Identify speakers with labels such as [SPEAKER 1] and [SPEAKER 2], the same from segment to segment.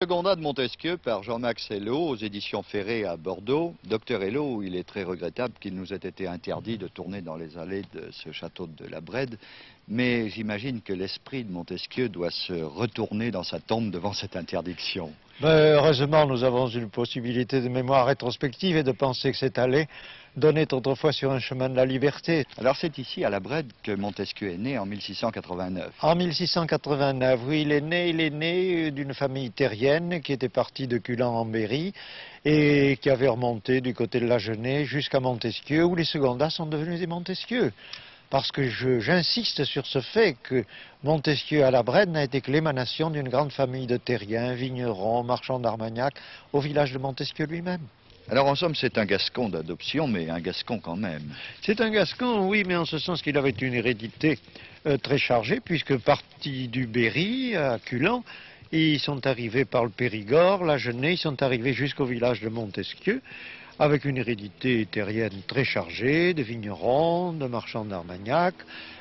[SPEAKER 1] Secondat de Montesquieu par Jean-Max Hello aux éditions Ferré à Bordeaux. Docteur Hello, il est très regrettable qu'il nous ait été interdit de tourner dans les allées de ce château de la Brède, mais j'imagine que l'esprit de Montesquieu doit se retourner dans sa tombe devant cette interdiction.
[SPEAKER 2] Heureusement, nous avons une possibilité de mémoire rétrospective et de penser que cette allée donnait autrefois sur un chemin de la liberté.
[SPEAKER 1] Alors c'est ici, à la Brède, que Montesquieu est né en 1689.
[SPEAKER 2] En 1689, oui, il est né d'une famille terrienne qui était partie de Culan en Berry et qui avait remonté du côté de la Genée jusqu'à Montesquieu, où les Secondats sont devenus des Montesquieux. Parce que j'insiste sur ce fait que Montesquieu à la Brède n'a été que l'émanation d'une grande famille de terriens, vignerons, marchands d'Armagnac, au village de Montesquieu lui-même.
[SPEAKER 1] Alors en somme, c'est un Gascon d'adoption, mais un Gascon quand même.
[SPEAKER 2] C'est un Gascon, oui, mais en ce sens qu'il avait une hérédité très chargée, puisque partis du Berry à Culan, ils sont arrivés par le Périgord, la Genée, ils sont arrivés jusqu'au village de Montesquieu, avec une hérédité terrienne très chargée, de vignerons, de marchands d'Armagnac,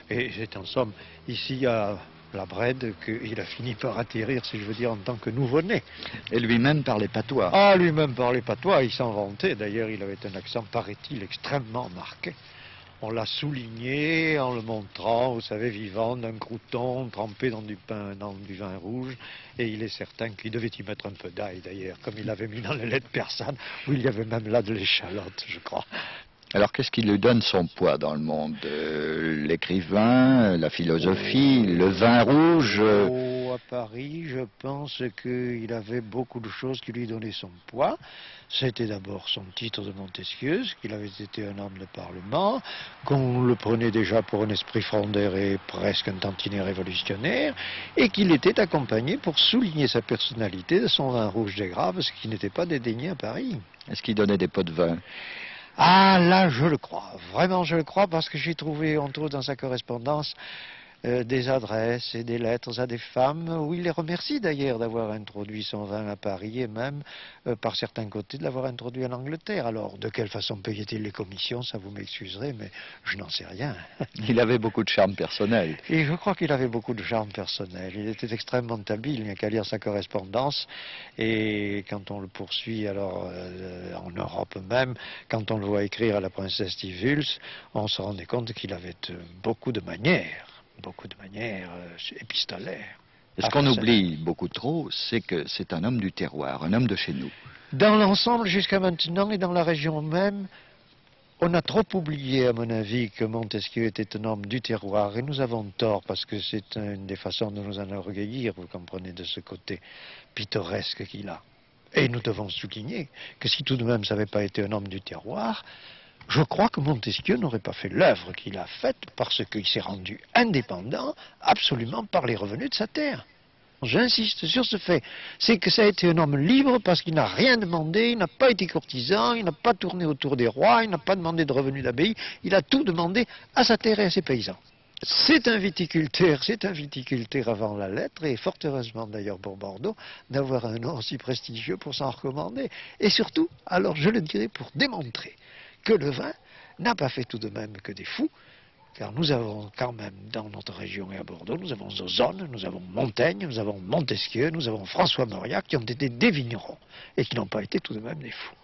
[SPEAKER 2] et c'est en somme ici à la Brède qu'il a fini par atterrir, si je veux dire, en tant que nouveau-né.
[SPEAKER 1] Et lui-même parlait patois.
[SPEAKER 2] Ah, lui-même parlait patois, il s'en vantait, d'ailleurs il avait un accent, paraît-il, extrêmement marqué. On l'a souligné en le montrant, vous savez, vivant d'un crouton trempé dans du vin rouge. Et il est certain qu'il devait y mettre un peu d'ail, d'ailleurs, comme il avait mis dans les laits de persane, où il y avait même là de l'échalote, je crois.
[SPEAKER 1] Alors qu'est-ce qui lui donne son poids dans le monde? L'écrivain, la philosophie, le vin rouge
[SPEAKER 2] À Paris, je pense qu'il avait beaucoup de choses qui lui donnaient son poids. C'était d'abord son titre de Montesquieu, qu'il avait été un homme de parlement, qu'on le prenait déjà pour un esprit frondeur et presque un tantinet révolutionnaire, et qu'il était accompagné pour souligner sa personnalité de son vin rouge des Graves, ce qui n'était pas dédaigné à Paris.
[SPEAKER 1] Est-ce qu'il donnait des pots de vin?
[SPEAKER 2] Ah, là, je le crois. Vraiment, je le crois, parce que j'ai trouvé, entre autres, dans sa correspondance, des adresses et des lettres à des femmes, où il les remercie d'ailleurs d'avoir introduit son vin à Paris et même, par certains côtés, de l'avoir introduit en Angleterre. Alors, de quelle façon payait-il les commissions? Ça vous m'excuserez, mais je n'en sais rien.
[SPEAKER 1] Il avait beaucoup de charme personnel.
[SPEAKER 2] Et je crois qu'il avait beaucoup de charme personnel. Il était extrêmement habile, il n'y a qu'à lire sa correspondance. Et quand on le poursuit, alors, en Europe même, quand on le voit écrire à la princesse Tivuls, on se rendait compte qu'il avait beaucoup de manières épistolaires.
[SPEAKER 1] Et ce qu'on oublie beaucoup trop, c'est que c'est un homme du terroir, un homme de chez nous.
[SPEAKER 2] Dans l'ensemble, jusqu'à maintenant, et dans la région même, on a trop oublié, à mon avis, que Montesquieu était un homme du terroir, et nous avons tort, parce que c'est une des façons de nous enorgueillir, vous comprenez, de ce côté pittoresque qu'il a. Et nous devons souligner que si tout de même ça n'avait pas été un homme du terroir, je crois que Montesquieu n'aurait pas fait l'œuvre qu'il a faite parce qu'il s'est rendu indépendant absolument par les revenus de sa terre. J'insiste sur ce fait, c'est que ça a été un homme libre parce qu'il n'a rien demandé, il n'a pas été courtisan, il n'a pas tourné autour des rois, il n'a pas demandé de revenus d'abbaye, il a tout demandé à sa terre et à ses paysans. C'est un viticulteur avant la lettre, et fort heureusement d'ailleurs pour Bordeaux, d'avoir un nom si prestigieux pour s'en recommander. Et surtout, alors je le dirais pour démontrer que le vin n'a pas fait tout de même que des fous, car nous avons quand même dans notre région et à Bordeaux, nous avons Ozone, nous avons Montaigne, nous avons Montesquieu, nous avons François Mauriac qui ont été des vignerons et qui n'ont pas été tout de même des fous.